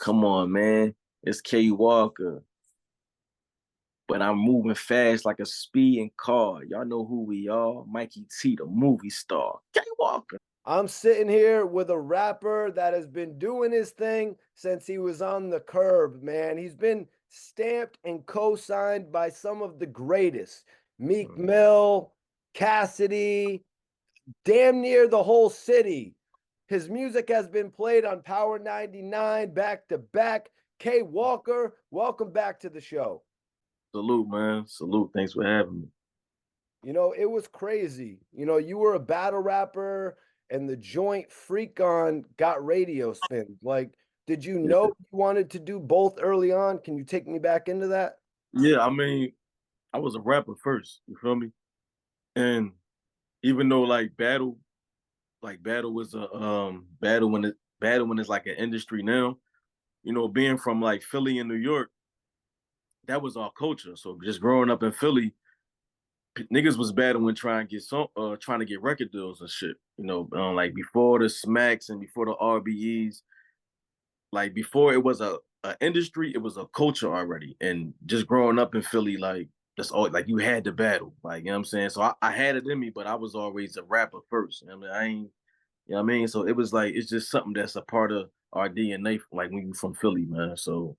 Come on, man. It's K Walker, but I'm moving fast like a speeding car. Y'all know who we are. Mikey T, the movie star. K Walker. I'm sitting here with a rapper that has been doing his thing since he was on the curb, man. He's been stamped and co-signed by some of the greatest. Meek Mill, Cassidy, damn near the whole city. His music has been played on Power 99 back to back. K Walker, welcome back to the show. Salute, man. Salute. Thanks for having me. It was crazy. You were a battle rapper and the joint Freak On got radio spin. Like, did you Yeah. know you wanted to do both early on? Can you take me back into that? Yeah, I mean, I was a rapper first, you feel me? And even though battle was a battle when it's like an industry now, being from like Philly and New York, that was our culture. So just growing up in Philly, niggas was battling trying to get record deals and shit. Like before the Smacks and before the RBEs, like before it was a industry, it was a culture already. And just growing up in Philly, like that's all like you had to battle. Like, you know what I'm saying? So I had it in me, but I was always a rapper first. I mean, I ain't you know what I mean? So it was like it's just something that's a part of our DNA, like when you from Philly, man. So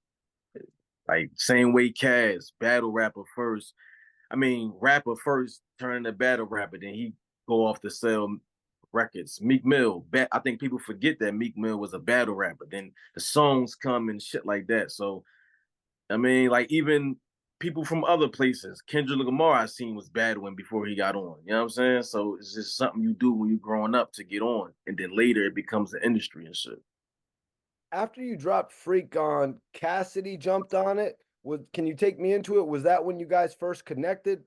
like same way Cass, battle rapper first. I mean, rapper first, turning to battle rapper, then he go off to sell records. Meek Mill, I think people forget that Meek Mill was a battle rapper. Then the songs come and shit like that. So I mean, like even people from other places, Kendrick Lamar, I seen was battling before he got on. You know what I'm saying? So it's just something you do when you're growing up to get on, and then later it becomes the industry and shit. After you dropped Freak On, Cassidy jumped on it. Can you take me into it? Was that when you guys first connected?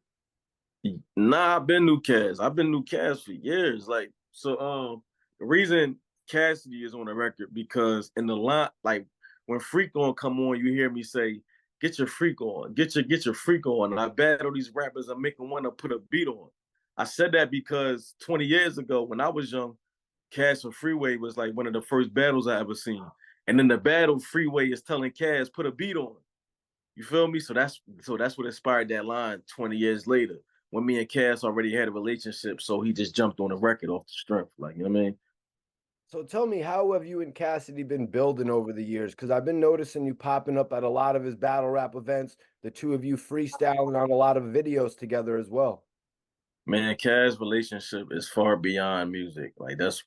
Nah, I've been new Cass. I've been new Cass for years. Like, so the reason Cassidy is on the record because in the line, like when Freak on come on, you hear me say, get your freak on, get your freak on. And I battle these rappers, I'm making one to put a beat on. I said that because 20 years ago, when I was young, Cass and Freeway was like one of the first battles I ever seen. And in the battle, Freeway is telling Cass, put a beat on. You feel me? So that's what inspired that line 20 years later when me and Cass already had a relationship. So he just jumped on the record off the strength. Like, you know what I mean? So tell me, how have you and Cassidy been building over the years? Because I've been noticing you popping up at a lot of his battle rap events, the two of you freestyling on a lot of videos together as well. Man, Cass' relationship is far beyond music. Like that's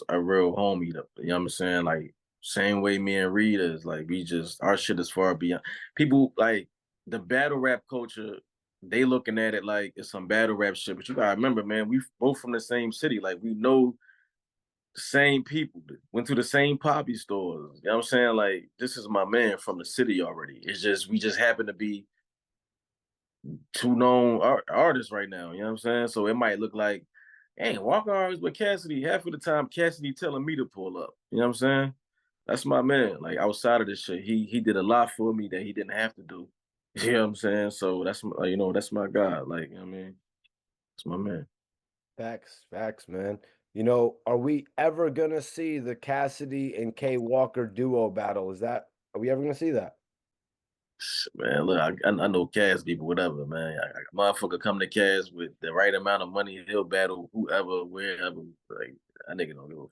a real homie. You know what I'm saying? Like same way me and Reed is. Like we just our shit is far beyond people like the battle rap culture, they looking at it like it's some battle rap shit. But you gotta remember, man, we both from the same city. Like we know the same people, went to the same poppy stores. You know what I'm saying? Like, this is my man from the city already. It's just we just happen to be two known artists right now. You know what I'm saying? So it might look like, hey, Walker artists with Cassidy. Half of the time, Cassidy telling me to pull up. You know what I'm saying? That's my man. Like outside of this shit, he did a lot for me that he didn't have to do. You know what I'm saying? So that's my guy. Like, you know what I mean? That's my man. Facts, man. Are we ever gonna see the Cassidy and K Walker duo battle? Are we ever gonna see that? Man, look, I know Cass people, whatever, man. Motherfucker come to Cass with the right amount of money, he'll battle whoever, wherever. Like, that nigga don't give a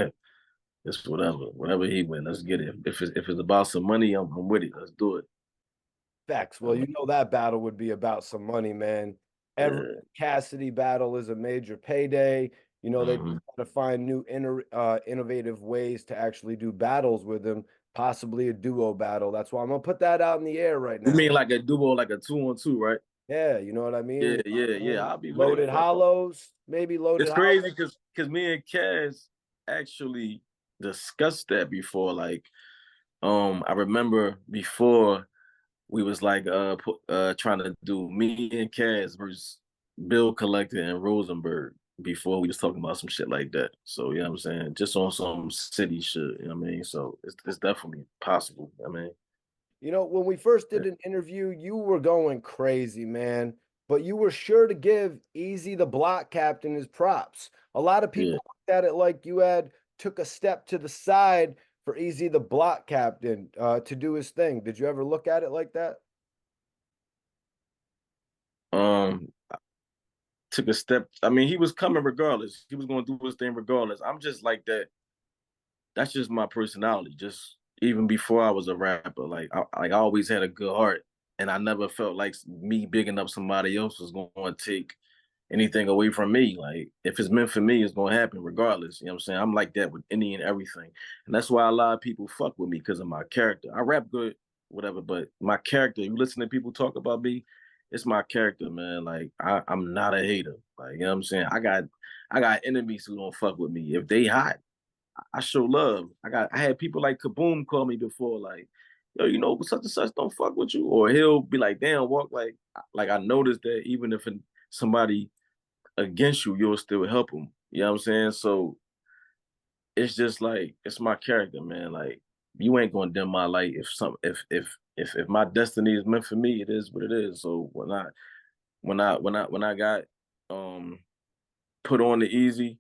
fuck. It's whatever he win, let's get it. If it's about some money, I'm with it. Let's do it. Facts. Well, that battle would be about some money, man. Every Yeah. Cassidy battle is a major payday. They Hmm. just got to find new innovative ways to actually do battles with him, possibly a duo battle. That's why I'm gonna put that out in the air right You now. mean like a duo, like a 2-on-2, right? Yeah, you know what I Yeah, mean? yeah, yeah. I'll be with it. Loaded Fuck. hollows, maybe loaded It's hollows. crazy because me and Cass actually discussed that before. Like, I remember before we was like trying to do me and Cass versus Bill Collector and Rosenberg before we was talking about some shit like that. So you know what I'm saying? Just on some city shit, you know what I mean? So it's definitely possible. I mean, When we first yeah. did an interview, you were going crazy, man. But you were sure to give Eazy the block captain his props. A lot of Yeah. people looked at it like you had took a step to the side for Easy the Block Captain to do his thing. Did you ever look at it like that? I took a step. I mean, he was coming regardless. He was going to do his thing regardless. I'm just like that. That's just my personality. Just even before I was a rapper, like I always had a good heart, and I never felt like me bigging up somebody else was going to take anything away from me. Like if it's meant for me, it's going to happen regardless. You know what I'm saying? I'm like that with any and everything, and that's why a lot of people fuck with me because of my character. I rap good, whatever, but my character. You listen to people talk about me. It's my character, man. Like I'm not a hater. Like you know what I'm saying. I got enemies who don't fuck with me. If they hot, I show love. I had people like Kaboom call me before, like, yo, you know, such and such don't fuck with you, or he'll be like, damn, walk like I noticed that even if somebody against you, you'll still help them. You know what I'm saying? So it's just like it's my character, man. Like you ain't gonna dim my light if my destiny is meant for me, it is what it is. So when I got um put on the easy,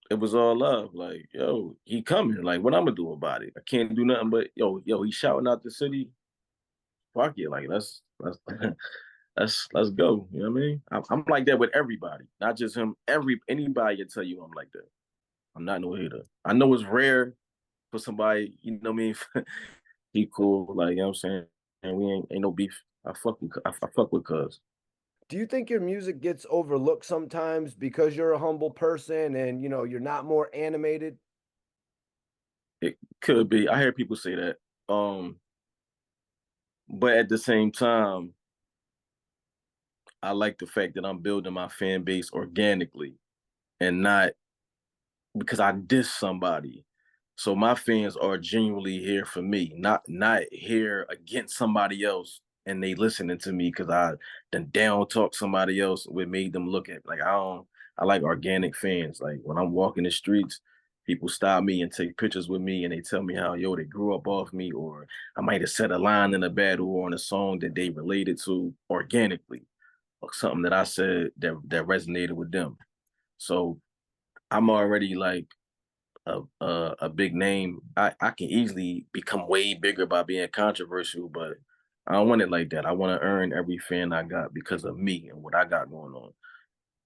it was all love. Like, yo, he coming. Like, what I'm gonna do about it? I can't do nothing but yo, he shouting out the city. Fuck it. Like, let's let's go. You know what I mean? I'm like that with everybody, not just him. Anybody can tell you I'm like that. I'm not no hater. I know it's rare for somebody, you know what I mean? He cool, like you know what I'm saying? And we ain't no beef. I fuck with cuz. Do you think your music gets overlooked sometimes because you're a humble person and you're not more animated? It could be. I hear people say that. But at the same time, I like the fact that I'm building my fan base organically and not because I diss somebody. So my fans are genuinely here for me, not here against somebody else and they listening to me because I then down talk somebody else what made them look at like I like organic fans. Like when I'm walking the streets, people stop me and take pictures with me and they tell me how they grew up off me, or I might have said a line in a battle or in a song that they related to organically, or something that I said that resonated with them. So I'm already like a big name. I can easily become way bigger by being controversial, but I don't want it like that. I want to earn every fan I got because of me and what I got going on.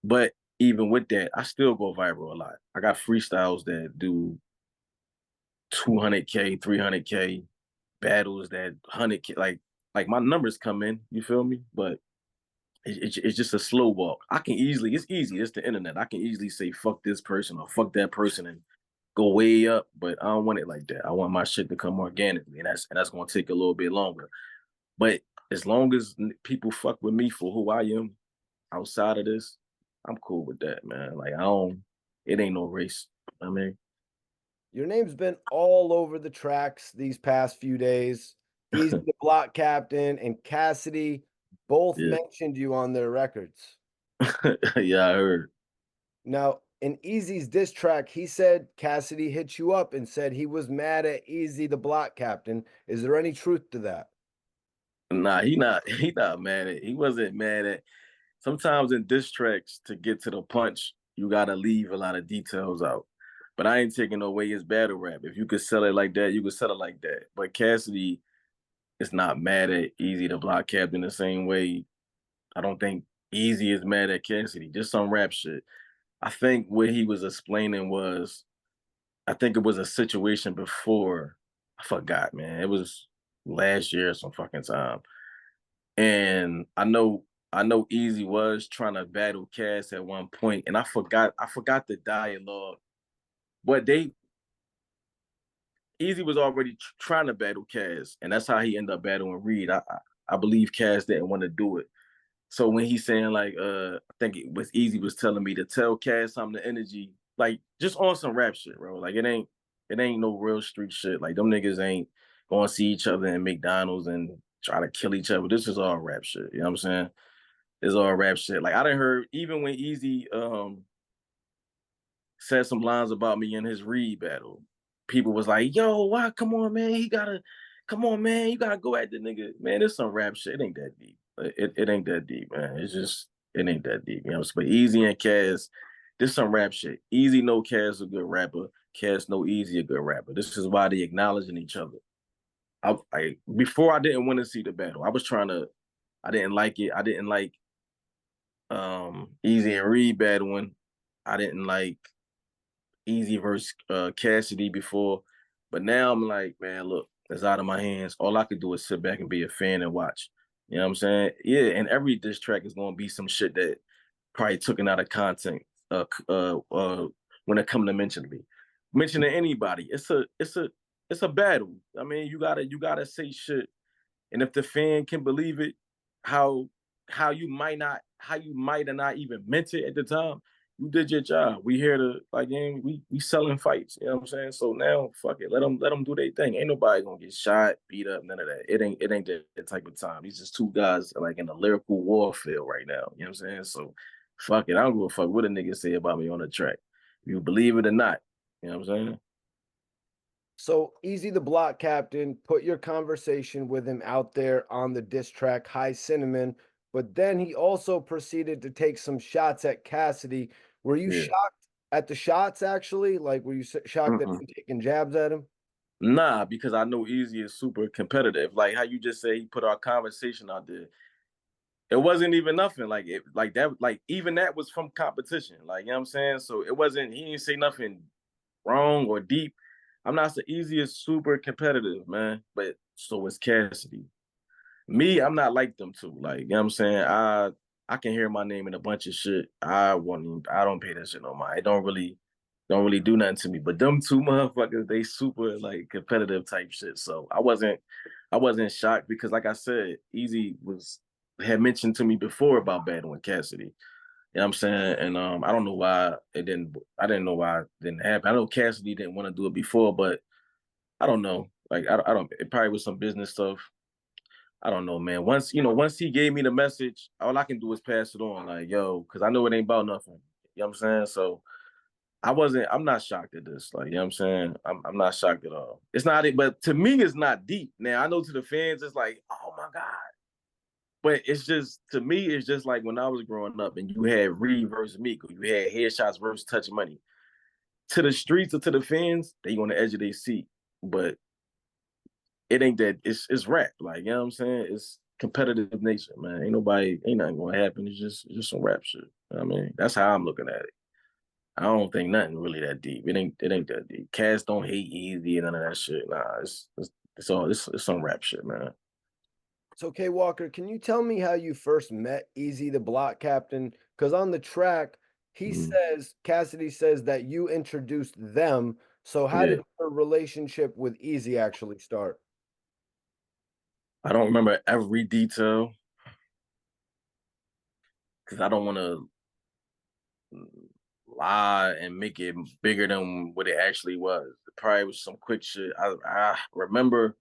But even with that, I still go viral a lot. I got freestyles that do 200K, 300K, battles that 100K. Like my numbers come in. You feel me? But it's just a slow walk. It's easy. It's the internet. I can easily say fuck this person or fuck that person and go way up, but I don't want it like that. I want my shit to come organically, and that's gonna take a little bit longer. But as long as people fuck with me for who I am outside of this, I'm cool with that, man. Like I don't, it ain't no race. I mean, Your name's been all over the tracks these past few days. Easy the Block Captain and Cassidy both yeah, mentioned you on their records. yeah, I heard. Now, in Easy's diss track, he said Cassidy hit you up and said he was mad at Easy the Block Captain. Is there any truth to that? Nah, he not mad at. He wasn't mad at. Sometimes in diss tracks to get to the punch, you gotta leave a lot of details out. But I ain't taking away his battle rap. If you could sell it like that, you could sell it like that. But Cassidy is not mad at Easy the Block Captain the same way. I don't think Easy is mad at Cassidy. Just some rap shit. I think what he was explaining was, I think it was a situation before. I forgot, man. It was last year or some fucking time. And I know Easy was trying to battle Cass at one point, and I forgot the dialogue. But Easy was already trying to battle Cass, and that's how he ended up battling Reed. I believe Cass didn't want to do it. So when he's saying like, I think it was Easy was telling me to tell Cass I'm the energy, like just on some rap shit, bro. Like it ain't no real street shit. Like them niggas ain't going to see each other in McDonald's and try to kill each other. This is all rap shit. You know what I'm saying? It's all rap shit. Like I done heard even when Easy said some lines about me in his Reed battle, people was like, "Yo, why? Come on, man. Come on, man. You gotta go at the nigga, man. It's some rap shit. It ain't that deep. It ain't that deep, man. It ain't that deep. You know, but Easy and Cass, This some rap shit. Eazy know Cass a good rapper. Cass know Eazy a good rapper. This is why they acknowledging each other. Before I didn't want to see the battle. I didn't like it. I didn't like Eazy and Reed battling. I didn't like Eazy versus Cassidy before. But now I'm like, man, look, it's out of my hands. All I could do is sit back and be a fan and watch. You know what I'm saying? Yeah, and every diss track is gonna be some shit that probably taken out of content when it come to mentioning anybody. It's a battle. I mean, you gotta say shit, and if the fan can believe it, how how you might have not even meant it at the time, you did your job. We here to like, man, we selling fights. You know what I'm saying? So now, fuck it, let them do their thing. Ain't nobody gonna get shot, beat up, none of that. It ain't that type of time. These just two guys like in a lyrical warfare right now. You know what I'm saying? So fuck it, I don't give a fuck what a nigga say about me on the track. You believe it or not. You know what I'm saying? So Easy the Block Captain, put your conversation with him out there on the diss track High Cinnamon, but then he also proceeded to take some shots at Cassidy. Were you Yeah. shocked at the shots actually? Like, were you shocked that Mm-mm. he taking jabs at him? Nah, because I know Easy is super competitive. Like how you just say he put our conversation out there. It wasn't even nothing like that. Like even that was from competition. Like you know what I'm saying. So it wasn't. He didn't say nothing wrong or deep. I'm not so easy as super competitive, man. But so is Cassidy. Me, I'm not like them two. Like, you know what I'm saying? I can hear my name in a bunch of shit. I don't pay that shit no mind. It don't really do nothing to me. But them two motherfuckers, they super like competitive type shit. So I wasn't shocked because like I said, Easy had mentioned to me before about battling Cassidy. You know what I'm saying? And I didn't know why it didn't happen. I know Cassidy didn't want to do it before, but I don't know. Like I don't it probably was some business stuff. I don't know, man. Once he gave me the message, all I can do is pass it on. Like, yo, because I know it ain't about nothing. You know what I'm saying? So I'm not shocked at this. Like, you know what I'm saying? I'm not shocked at all. It's not it, but to me, it's not deep. Now I know to the fans, it's like, oh my God. But it's just to me, it's just like when I was growing up and you had Reed versus Miko, you had headshots versus touch money. To the streets or to the fans, they on the edge of their seat. But it ain't that it's rap. Like, you know what I'm saying? It's competitive nature, man. Ain't nothing gonna happen. It's just some rap shit. You know what I mean, that's how I'm looking at it. I don't think nothing really that deep. It ain't that deep. Cass don't hate Easy and none of that shit. Nah, it's some rap shit, man. So, K Walker, can you tell me how you first met Easy the Block Captain? Because on the track, Mm, Cassidy says that you introduced them. So, how yeah. did your relationship with Easy actually start? I don't remember every detail because I don't want to lie and make it bigger than what it actually was. It probably was some quick shit. I remember.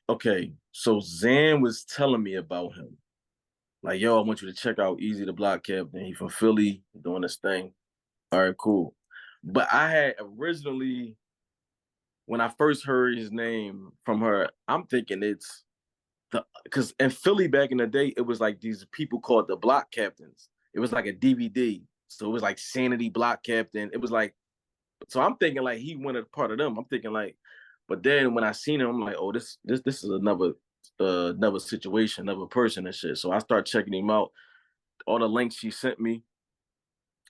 Okay, so Zan was telling me about him. Like, yo, I want you to check out Easy the Block Captain. He from Philly, doing this thing. All right, cool. But I had originally, when I first heard his name from her, I'm thinking it's because in Philly back in the day, it was like these people called the Block Captains. It was like a DVD. So it was like Sanity Block Captain. It was like, so I'm thinking like he wanted part of them. I'm thinking like, but then when I seen him, I'm like, oh, this is another situation, another person and shit. So I start checking him out. All the links she sent me,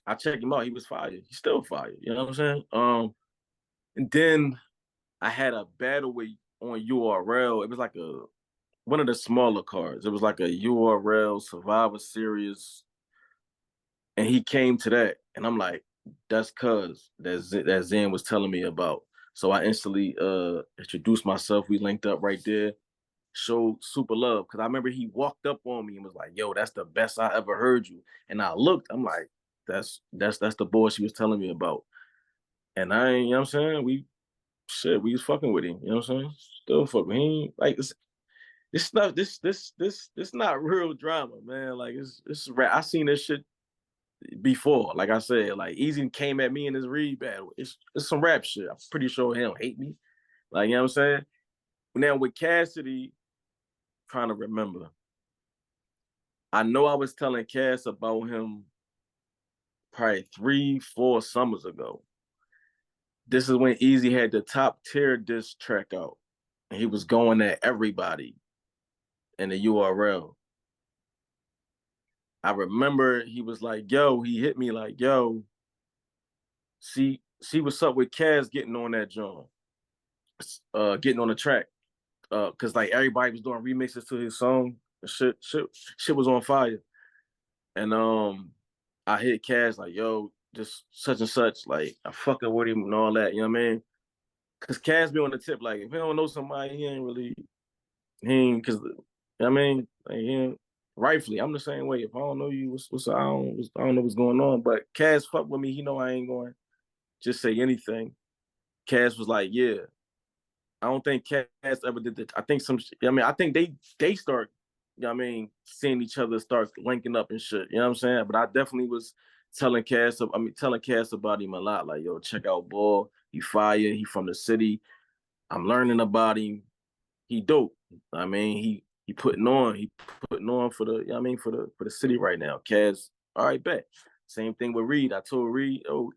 I checked him out. He was fire. He's still fire. You know what I'm saying? And then I had a battle with on URL. It was like a one of the smaller cards. It was like a URL Survivor Series, and he came to that, and I'm like, that's cuz that Zen was telling me about. So I instantly introduced myself. We linked up right there. Showed super love because I remember he walked up on me and was like, "Yo, that's the best I ever heard you." And I looked, I'm like, "That's the boy she was telling me about." And I, you know what I'm saying? We was fucking with him. You know what I'm saying? Still fucking. He ain't, like this stuff. This not real drama, man. Like it's rap. I seen this shit before. Like I said, like Easy came at me in his Reed battle. It's some rap shit. I'm pretty sure he don't hate me. Like you know what I'm saying? Now with Cassidy, trying to remember. I know I was telling Cass about him probably 3, 4 summers ago. This is when Eazy had the top tier diss track out, and he was going at everybody in the URL. I remember he was like, "Yo," he hit me like, "Yo, see what's up with Cass getting on that joint, getting on the track, cause like everybody was doing remixes to his song. Shit was on fire." And I hit Cass like, "Yo, just such and such, like I fucking with him and all that." You know what I mean? Cause Cass be on the tip, like if he don't know somebody, he ain't really he ain't cause you know what I mean, like, he ain't, rightfully, I'm the same way. If I don't know you, what's I don't know what's going on. But Cass fuck with me, he know I ain't going just say anything. Cass was like, "Yeah." I don't think Cass ever did that. I think I mean, I think they start, you know what I mean, seeing each other start linking up and shit. You know what I'm saying? But I definitely was telling Cass about him a lot. Like, yo, check out Ball. He fire. He from the city. I'm learning about him. He dope. I mean, he putting on for the, you know what I mean, for the city right now. Cass, all right, bet. Same thing with Reed. I told Reed, oh,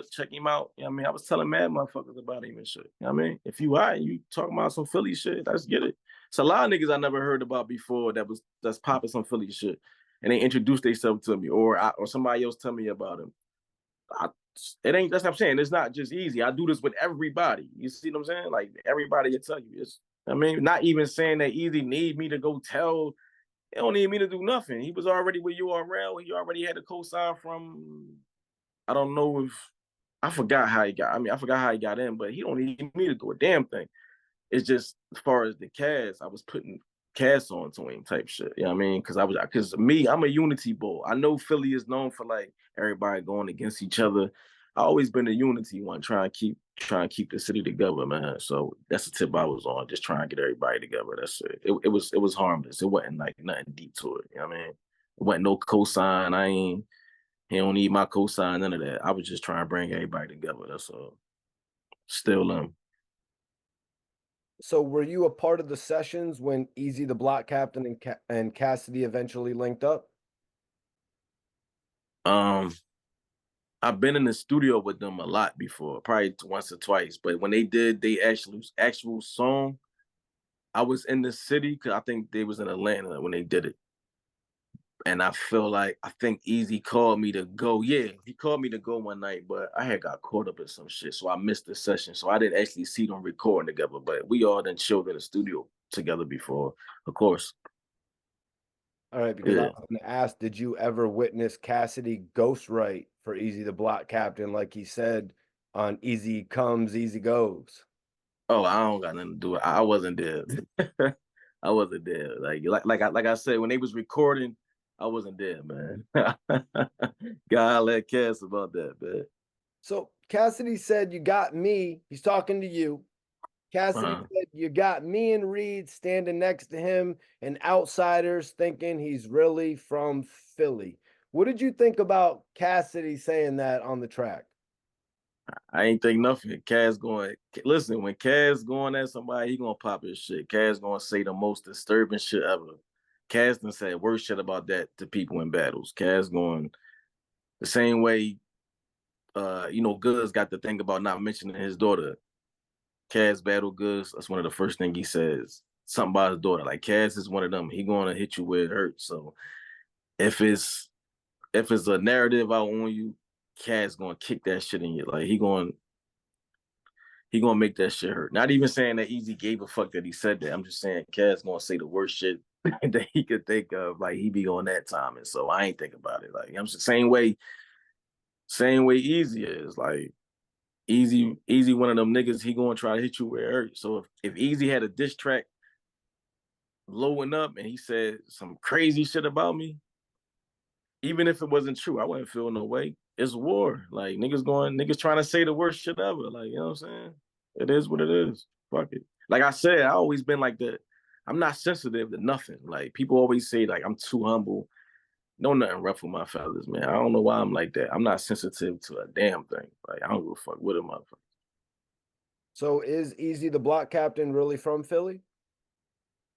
check him out. You know what I mean? I was telling mad motherfuckers about him and shit. You know what I mean? If you hot, you talking about some Philly shit, let's get it. It's a lot of niggas I never heard about before that's popping some Philly shit. And they introduced themselves to me, or somebody else tell me about him. I, it ain't, that's what I'm saying. It's not just Eazy. I do this with everybody. You see what I'm saying? Like everybody will tell you. I mean, not even saying that Eazy need me to go tell. It don't need me to do nothing. He was already with URL. He already had a cosign from. I don't know if I forgot how he got. I mean, I forgot how he got in, but he don't need me to do a damn thing. It's just as far as the cast, I was putting cast on to him type shit. You know what I mean? Because me, I'm a unity bull. I know Philly is known for like everybody going against each other. I always been a unity one, trying to keep the city together, man. So that's the tip I was on, just trying to get everybody together. That's it. It was harmless. It wasn't like nothing deep to it. You know what I mean? It wasn't no cosign. He don't need my cosign, none of that. I was just trying to bring everybody together. That's all. Still So were you a part of the sessions when Eazy the Block Captain and Cassidy eventually linked up? um I've been in the studio with them a lot before, probably once or twice. But when they did they actual song, I was in the city because I think they was in Atlanta when they did it. And I think Eazy called me to go. Yeah, he called me to go one night, but I had got caught up in some shit, so I missed the session. So I didn't actually see them recording together. But we all done chilled in the studio together before, of course. All right, because I Yeah. was going to ask, did you ever witness Cassidy ghostwrite for Eazy the Block Captain, like he said on Easy Comes, Easy Goes? Oh, I don't got nothing to do with it. I wasn't there. I wasn't there. Like I said, when they was recording, I wasn't there, man. God let Cass about that, man. So Cassidy said, "You got me." He's talking to you. Cassidy Uh-huh. said, "You got me and Reed standing next to him, and outsiders thinking he's really from Philly." What did you think about Cassidy saying that on the track? I ain't think nothing. Cass going listen, when Cass going at somebody, he gonna pop his shit. Cass gonna say the most disturbing shit ever. Cass done said worse shit about that to people in battles. Cass going the same way Goods got the thing about not mentioning his daughter. Cass battle Goods, that's one of the first thing he says. Something about his daughter. Like Cass is one of them. He gonna hit you where it hurts. So if it's if it's a narrative out on you, Cass gonna kick that shit in you. Like he gonna make that shit hurt. Not even saying that Eazy gave a fuck that he said that. I'm just saying Cass gonna say the worst shit that he could think of. Like he be on that time, and so I ain't think about it. Like I'm just same way Eazy is. Like Eazy, one of them niggas. He gonna try to hit you where it hurts. So if Eazy had a diss track blowing up and he said some crazy shit about me, even if it wasn't true, I wouldn't feel no way. It's war. Like niggas trying to say the worst shit ever. Like, you know what I'm saying? It is what it is. Fuck it. Like I said, I always been like that. I'm not sensitive to nothing. Like people always say, like I'm too humble. No nothing ruffle my feathers, man. I don't know why I'm like that. I'm not sensitive to a damn thing. Like I don't give a fuck what a motherfucker. So is Easy the Block Captain really from Philly?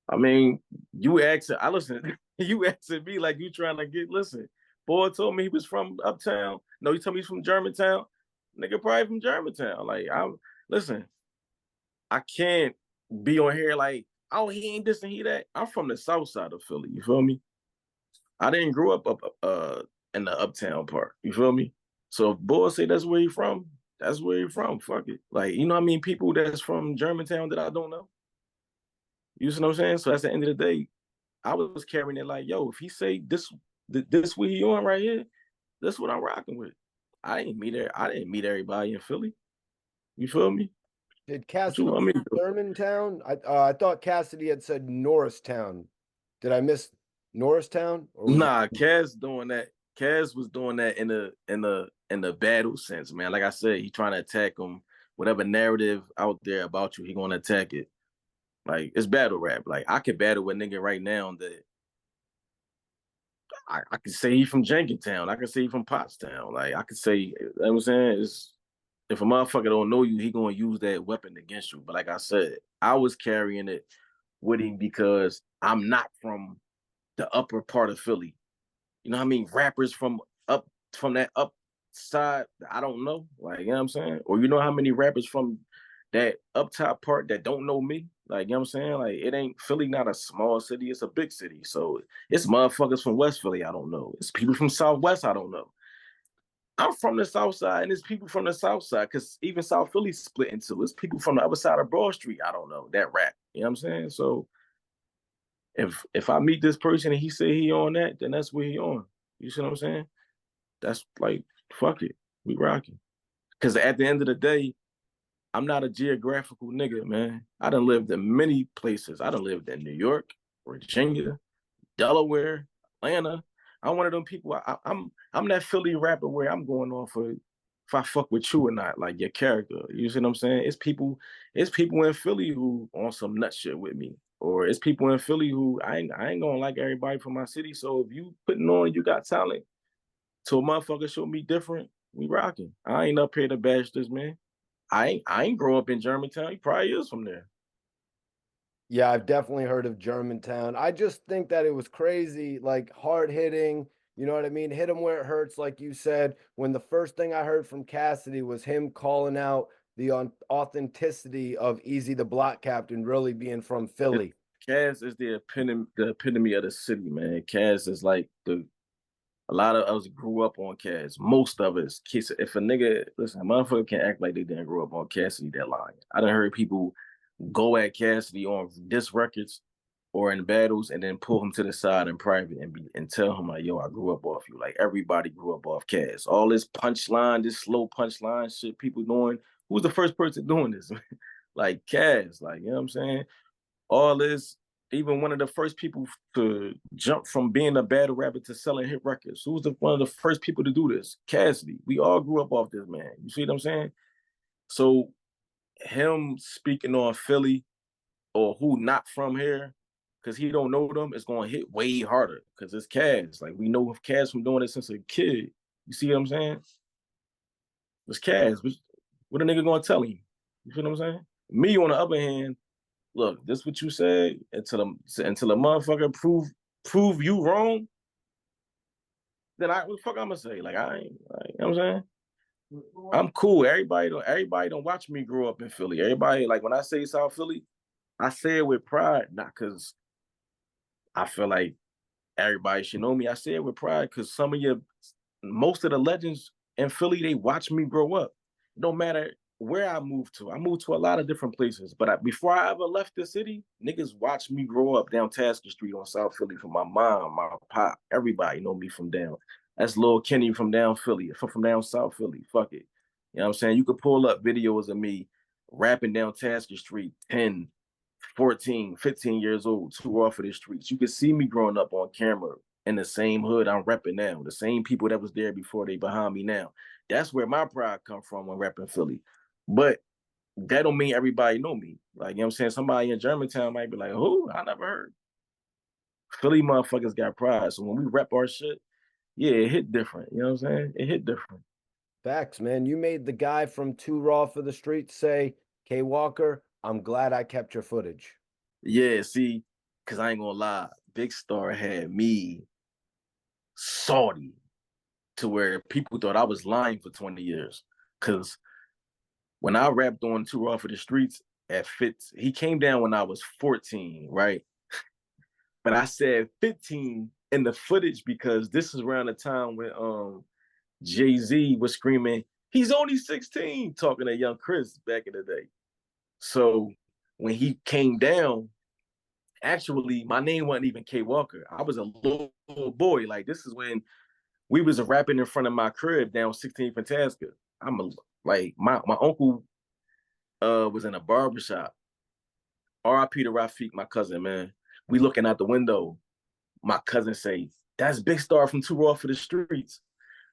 I mean, you asked. I listen. You asking me like you trying to get, listen, boy told me he was from uptown. No, he told me he's from Germantown. Nigga probably from Germantown. Like, listen, I can't be on here like, oh, he ain't this and he that. I'm from the south side of Philly. You feel me? I didn't grow up in the uptown part. You feel me? So if boy say that's where he from, that's where he from. Fuck it. Like, you know what I mean? People that's from Germantown that I don't know. You see what I'm saying? So at the end of the day, I was carrying it like, yo, if he say this what he on right here, that's what I'm rocking with. I didn't meet everybody in Philly. You feel me? Did What you Cassidy want me say to do? Germantown? I thought Cassidy had said Norristown. Did I miss Norristown, or was it? Nah, Kaz doing that. Kaz was doing that in the battle sense, man. Like I said, he trying to attack him. Whatever narrative out there about you, he gonna attack it. Like it's battle rap. Like I could battle with nigga right now that I could say he from Jenkintown. I could say he from Pottstown. Like I could say, you know what I'm saying? It's, if a motherfucker don't know you, he gonna use that weapon against you. But like I said, I was carrying it with him because I'm not from the upper part of Philly. You know what I mean? Rappers from that up side, I don't know. Like, you know what I'm saying? Or you know how many rappers from that up top part that don't know me? Like, you know what I'm saying? Like, it ain't Philly, not a small city, it's a big city. So it's motherfuckers from West Philly, I don't know. It's people from Southwest, I don't know. I'm from the South Side, and it's people from the South Side, because even South Philly split into it's people from the other side of Broad Street, I don't know, that rap. You know what I'm saying? So if I meet this person and he say he on that, then that's where he on. You see what I'm saying? That's like, fuck it. We rocking. Because at the end of the day, I'm not a geographical nigga, man. I done lived in many places. I done lived in New York, Virginia, Delaware, Atlanta. I'm one of them people. I'm that Philly rapper where I'm going off of if I fuck with you or not, like your character. You see what I'm saying? It's people in Philly who on some nut shit with me. Or it's people in Philly who I ain't gonna like everybody from my city. So if you putting on, you got talent, so a motherfucker show me different, we rocking. I ain't up here to bash this man. I ain't grow up in Germantown. He probably is from there. Yeah, I've definitely heard of Germantown. I just think that it was crazy, like hard hitting. You know what I mean? Hit him where it hurts, like you said. When the first thing I heard from Cassidy was him calling out the authenticity of Eazy the Block Captain really being from Philly. Cass is the epitome of the city, man. Cass is like a lot of us grew up on Cass. Most of us, kids. If a nigga, listen, a motherfucker can act like they didn't grow up on Cassidy, that line. I done heard people go at Cassidy on diss records or in battles and then pull him to the side in private and tell him like, yo, I grew up off you. Like everybody grew up off Cass. All this punchline, this slow punchline shit people doing. Who's the first person doing this? Like Cass, like, you know what I'm saying? All this, even one of the first people to jump from being a battle rapper to selling hit records. Who was one of the first people to do this? Cassidy. We all grew up off this man. You see what I'm saying? So him speaking on Philly or who not from here, because he don't know them, it's gonna hit way harder because it's Cass. Like we know Cass from doing it since a kid. You see what I'm saying? It's Cass. What a nigga gonna tell him? You feel what I'm saying? Me on the other hand, look, this what you said until a motherfucker prove you wrong, then what the fuck I'm gonna say? Like I ain't, like, you know what I'm saying? I'm cool. Everybody don't watch me grow up in Philly. Everybody, like when I say South Philly, I say it with pride, not because I feel like everybody should know me. I say it with pride because most of the legends in Philly, they watch me grow up. It don't matter where I moved to. I moved to a lot of different places, but before I ever left the city, niggas watched me grow up down Tasker Street on South Philly from my mom, my pop. Everybody know me from down. That's Lil Kenny from down Philly, from down South Philly. Fuck it. You know what I'm saying? You could pull up videos of me rapping down Tasker Street 10, 14, 15 years old, too off of the streets. You could see me growing up on camera in the same hood I'm repping now, the same people that was there before they behind me now. That's where my pride come from when repping Philly. But that don't mean everybody know me. Like, you know what I'm saying? Somebody in Germantown might be like, who? I never heard. Philly motherfuckers got pride. So when we rep our shit, yeah, it hit different. You know what I'm saying? It hit different. Facts, man. You made the guy from Too Raw for the Streets say, K Walker, I'm glad I kept your footage. Yeah, see, because I ain't gonna lie. Big Star had me salty to where people thought I was lying for 20 years. Cause when I rapped on Too Raw for the Streets at Fitz, he came down when I was 14, right? But I said 15 in the footage because this is around the time when Jay-Z was screaming, he's only 16, talking to young Chris back in the day. So when he came down, actually my name wasn't even K Walker. I was a little boy. Like this is when we was rapping in front of my crib down 16th and Tasca. I'm a like my uncle was in a barbershop. R.I.P. to Rafiq, my cousin, man. We looking out the window. My cousin say, that's Big Star from Too Raw for the Streets.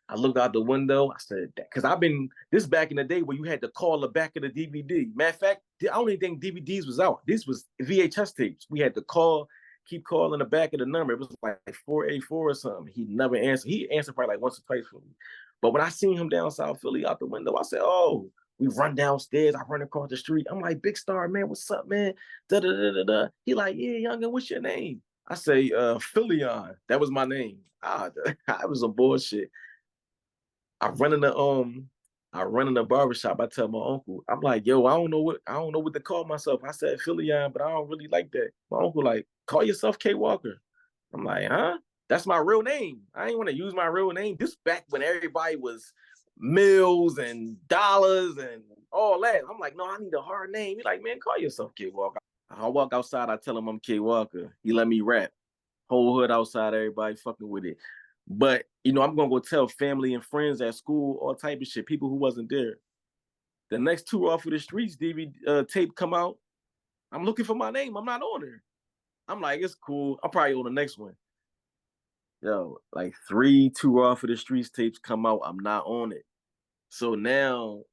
I looked out the window. I said, because I've been this back in the day where you had to call the back of the DVD. Matter of fact, I don't even think DVDs was out. This was VHS tapes. We had to call, keep calling the back of the number. It was like 484 or something. He never answered. He answered probably like once or twice for me. But when I seen him down South Philly out the window, I said, oh, we run downstairs. I run across the street. I'm like, Big Star, man, what's up, man? Da da da da da. He like, yeah, youngin, what's your name? I say, Phillion. That was my name. I was some bullshit. I run in the barbershop. I tell my uncle, I'm like, yo, I don't know what to call myself. I said Phillion, but I don't really like that. My uncle like, call yourself K Walker. I'm like, huh? That's my real name. I ain't want to use my real name. This back when everybody was mills and dollars and all that. I'm like, no, I need a hard name. He's like, man, call yourself K Walker. I walk outside, I tell him I'm K Walker. He let me rap. Whole hood outside, everybody fucking with it. But I'm gonna go tell family and friends at school, all type of shit, people who wasn't there. The next Two Off of the Streets DVD tape come out. I'm looking for my name. I'm not on there. I'm like, it's cool. I'm probably on the next one. Yo, like 3 Two Off of the Streets tapes come out. I'm not on it. So now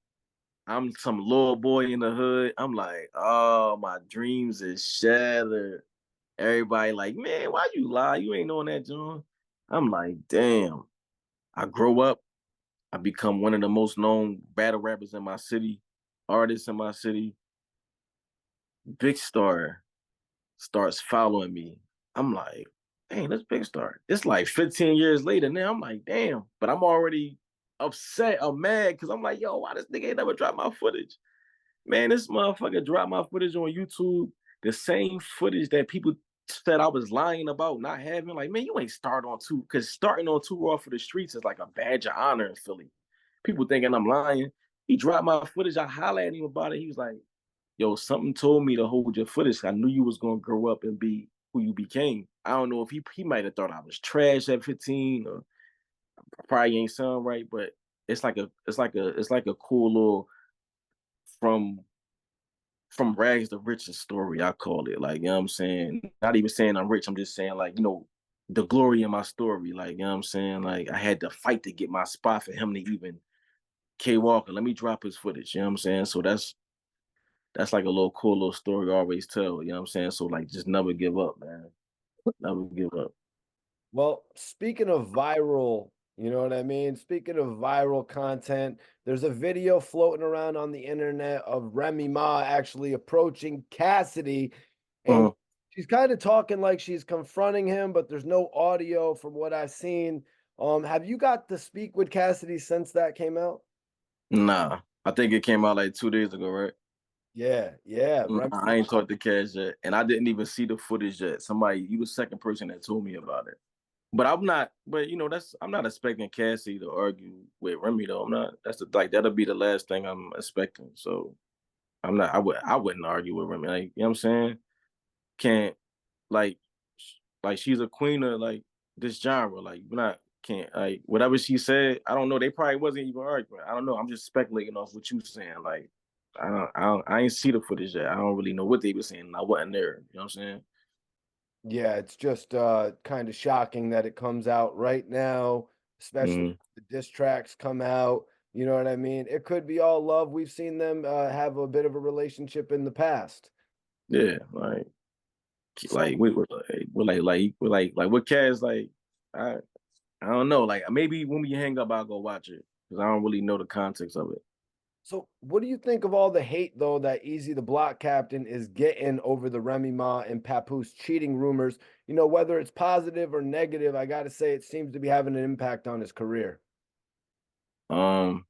I'm some little boy in the hood. I'm like, oh, my dreams is shattered. Everybody like, man, why you lie? You ain't on that, John. I'm like, damn. I grow up. I become one of the most known battle rappers in my city, artists in my city. Big Star starts following me. I'm like, dang, that's Big Star. It's like 15 years later now. I'm like, damn. But I'm already upset. I'm mad because I'm like, yo, why this nigga ain't never dropped my footage? Man, this motherfucker dropped my footage on YouTube. The same footage that people said I was lying about not having. Like, man, you ain't start on two. Because starting on Too Raw for the Streets is like a badge of honor in Philly. People thinking I'm lying. He dropped my footage. I hollered at him about it. He was like, yo, something told me to hold your footage. I knew you was going to grow up and be who you became. I don't know if he might have thought I was trash at 15 or probably ain't sound right, but it's like a cool little from rags to riches story, I call it. Like, you know what I'm saying? Not even saying I'm rich. I'm just saying, like, the glory in my story. Like, you know what I'm saying? Like, I had to fight to get my spot for him to even K Walker. Let me drop his footage. You know what I'm saying? So that's like a little cool little story I always tell. You know what I'm saying? So like, just never give up, man. Never give up. Well, speaking of viral, you know what I mean? Speaking of viral content, there's a video floating around on the internet of Remy Ma actually approaching Cassidy, and Uh, she's kind of talking like she's confronting him, but there's no audio from what I've seen. Have you got to speak with Cassidy since that came out? nah, I think it came out like 2 days ago, right? Yeah, yeah. Nah, I ain't talked to Cash yet, and I didn't even see the footage yet. You was the second person that told me about it. But I'm not. But I'm not expecting Cassie to argue with Remy though. I'm not. That'll be the last thing I'm expecting. So I'm not. I wouldn't argue with Remy. Like, you know what I'm saying? Can't like she's a queen of like this genre. Like, we're not can't like whatever she said. I don't know. They probably wasn't even arguing. I don't know. I'm just speculating off what you saying. Like, I ain't see the footage yet. I don't really know what they were saying. I wasn't there. You know what I'm saying? Yeah, it's just kind of shocking that it comes out right now, especially Mm, if the diss tracks come out. You know what I mean? It could be all love. We've seen them have a bit of a relationship in the past. yeah, So we're like what Cass like. I I don't know. Like, maybe when we hang up, I'll go watch it because I don't really know the context of it. So, what do you think of all the hate, though, that Eazy the Block Captain is getting over the Remy Ma and Papoose cheating rumors? You know, whether it's positive or negative, I got to say it seems to be having an impact on his career. Um,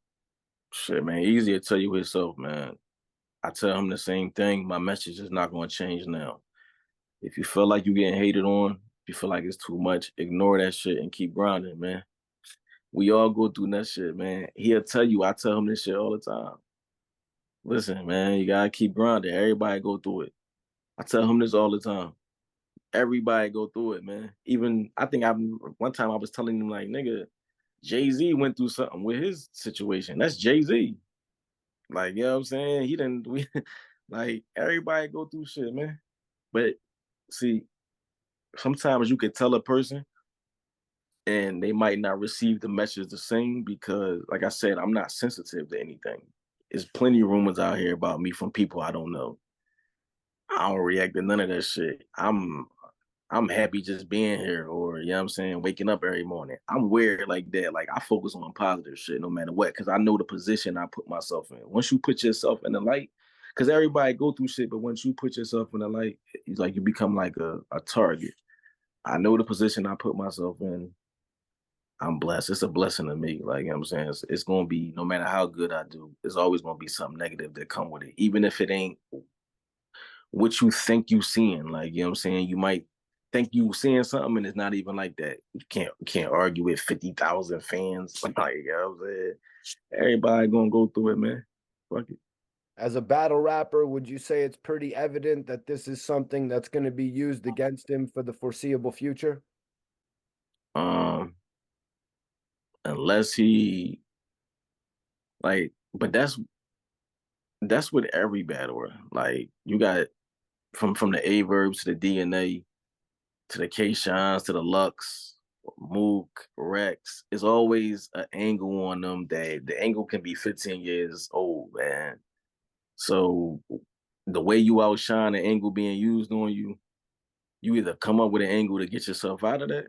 shit, man, easy to tell you himself, man. I tell him the same thing. My message is not going to change now. If you feel like you're getting hated on, if you feel like it's too much, ignore that shit and keep grinding, man. We all go through that shit, man. He'll tell you, I tell him this shit all the time. Listen, man, you gotta keep grinding. Everybody go through it. I tell him this all the time. Everybody go through it, man. Even I think I one time I was telling him like, nigga, Jay-Z went through something with his situation. That's Jay-Z. Like, you know what I'm saying? He didn't we like everybody go through shit, man. But see, sometimes you could tell a person and they might not receive the message the same because, like I said, I'm not sensitive to anything. There's plenty of rumors out here about me from people I don't know. I don't react to none of that shit. I'm happy just being here, or you know what I'm saying, waking up every morning. I'm weird like that. Like I focus on positive shit no matter what, because I know the position I put myself in. Once you put yourself in the light, because everybody go through shit, but once you put yourself in the light, it's like you become like a target. I know the position I put myself in. I'm blessed. It's a blessing to me. Like, you know what I'm saying? It's gonna be no matter how good I do, there's always gonna be something negative that come with it. Even if it ain't what you think you seeing. Like, you know what I'm saying? You might think you seeing something and it's not even like that. You can't argue with 50,000 fans. Like, you know what I'm saying? Everybody gonna go through it, man. Fuck it. As a battle rapper, would you say it's pretty evident that this is something that's going to be used against him for the foreseeable future? Um, unless he like, but that's with every battler. Like you got from the A verbs to the DNA to the K Shines to the Lux, Mook, Rex. It's always an angle on them that the angle can be 15 years old, man. So the way you outshine the angle being used on you, you either come up with an angle to get yourself out of that,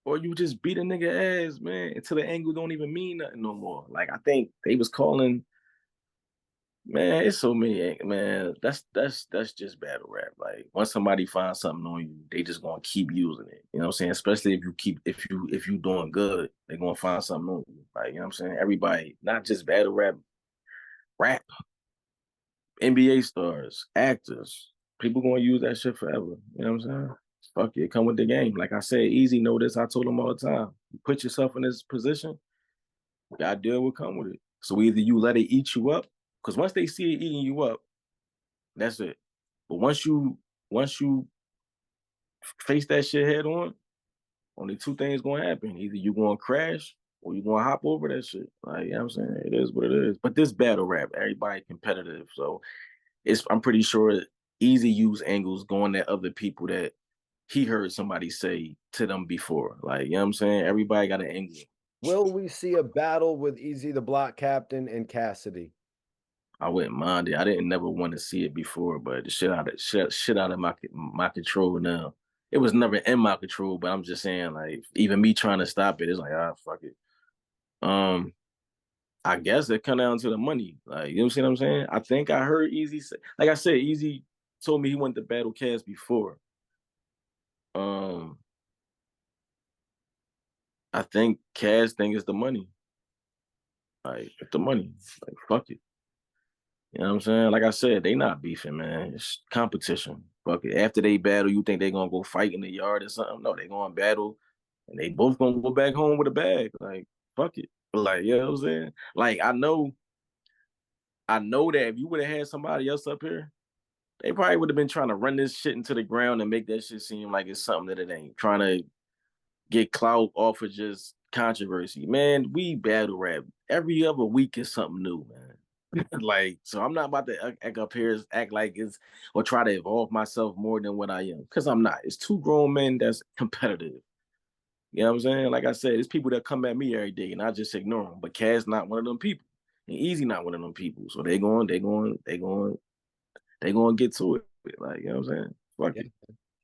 or you just beat a nigga ass, man, until the angle don't even mean nothing no more. Like I think they was calling. Man, it's so many. Man, that's just battle rap. Like once somebody finds something on you, they just gonna keep using it. You know what I'm saying? Especially if you doing good, they gonna find something on you. Like you know what I'm saying? Everybody, not just battle rap, NBA stars, actors, people gonna use that shit forever. You know what I'm saying? Fuck it, come with the game. Like I said, Easy know this. I told him all the time. You put yourself in this position, you gotta deal with come with it. So either you let it eat you up, because once they see it eating you up, that's it. But once you face that shit head on, only two things gonna happen. Either you gonna crash or you gonna hop over that shit. Like, you know what I'm saying? It is what it is. But this battle rap, everybody competitive. So I'm pretty sure Easy use angles going at other people that he heard somebody say to them before. Like, you know what I'm saying? Everybody got an angle. Will we see a battle with Eazy the Block Captain and Cassidy? I wouldn't mind it. I didn't never want to see it before, but the shit out of my control now. It was never in my control, but I'm just saying, like, even me trying to stop it, it's like, fuck it. Um, I guess it come down to the money. Like, you know what I'm saying? I think I heard Easy say, like I said, Easy told me he wanted to battle Cass before. Um, I think Cass thing is the money. Like, it's the money. Like, fuck it. You know what I'm saying? Like I said, they not beefing, man. It's competition. Fuck it. After they battle, you think they gonna go fight in the yard or something? No, they gonna battle and they both gonna go back home with a bag. Like, fuck it. Like, you know what I'm saying? Like, I know that if you would have had somebody else up here, they probably would have been trying to run this shit into the ground and make that shit seem like it's something that it ain't. Trying to get clout off of just controversy. Man, we battle rap. Every other week is something new, man. Like, so I'm not about to act up here, act like it's, or try to evolve myself more than what I am, because I'm not. It's two grown men that's competitive. You know what I'm saying? Like I said, it's people that come at me every day, and I just ignore them. But Cass not one of them people, and Easy not one of them people. So they going to get to it. Like, you know what I'm saying? Fuck Yeah. it.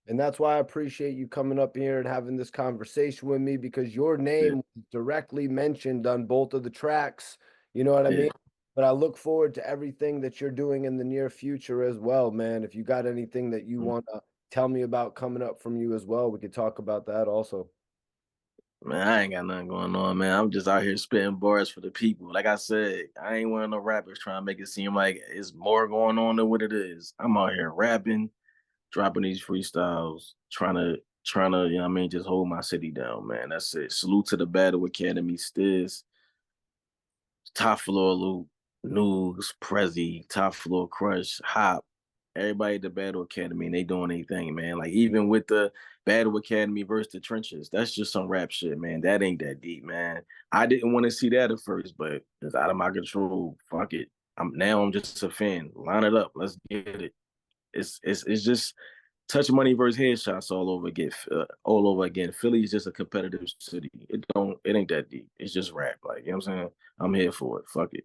And that's why I appreciate you coming up here and having this conversation with me because your Yeah, name was directly mentioned on both of the tracks. You know what I yeah, mean? But I look forward to everything that you're doing in the near future as well, man. If you got anything that you want to tell me about coming up from you as well, we could talk about that also. Man, I ain't got nothing going on, man. I'm just out here spitting bars for the people. Like I said, I ain't one of no rappers trying to make it seem like it's more going on than what it is. I'm out here rapping, dropping these freestyles, trying to, you know what I mean, just hold my city down, man. That's it. Salute to the Battle Academy, Stiz, Top Floor Loop, News, Prezi, Top Floor Crush, Hop, everybody at the Battle Academy, and they doing anything, man. Like even with the Battle Academy versus the trenches, that's just some rap shit, man. That ain't that deep, man. I didn't want to see that at first, but it's out of my control. Fuck it. I'm just a fan. Line it up. Let's get it. It's just touch money versus headshots all over again. Philly is just a competitive city. It ain't that deep. It's just rap. Like, you know what I'm saying? I'm here for it. Fuck it.